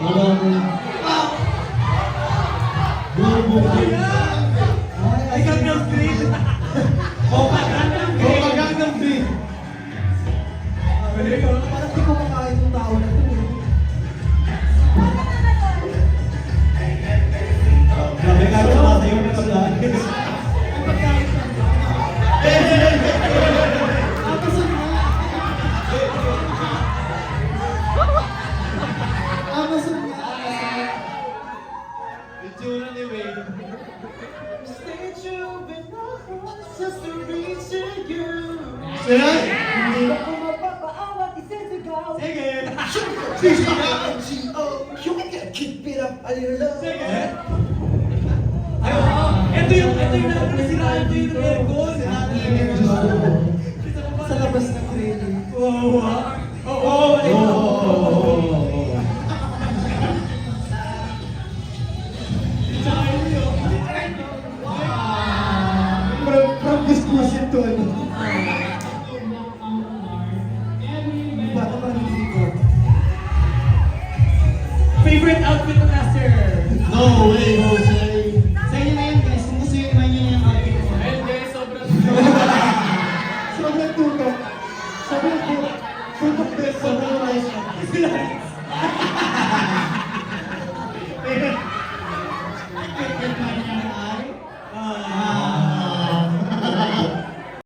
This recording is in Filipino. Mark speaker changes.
Speaker 1: Wala ko.
Speaker 2: Ay, Gangnam Street. Opa, Gangnam Street.
Speaker 1: Opa, Gangnam Street.
Speaker 3: Parang di ko makain yung tao na ito.
Speaker 1: Grabe ka naman sa'yo na paglaan.
Speaker 3: Amazon nga.
Speaker 1: Itsura ni Wayne.
Speaker 3: Stay true with my heart just to reach you.
Speaker 1: Sila?
Speaker 3: Hindi ako mapapaawat, isisigaw.
Speaker 2: Sige.
Speaker 3: Sisigaw. You can keep it up a little.
Speaker 2: Sige. Ito yung nasiraan ko yung aircon.
Speaker 3: Sa labas ng training.
Speaker 2: Oo.
Speaker 3: From discussion to ano. Baka mag-record.
Speaker 2: Favorite outfit ng Master?
Speaker 1: No way, Jose.
Speaker 4: Sa inyo na yun guys, kung gusto yung man yun yung outfit mo.
Speaker 2: Hindi, sobrang...
Speaker 3: Sobrang tutok. Sobrang tutok. Tutok best. Sobrang rice.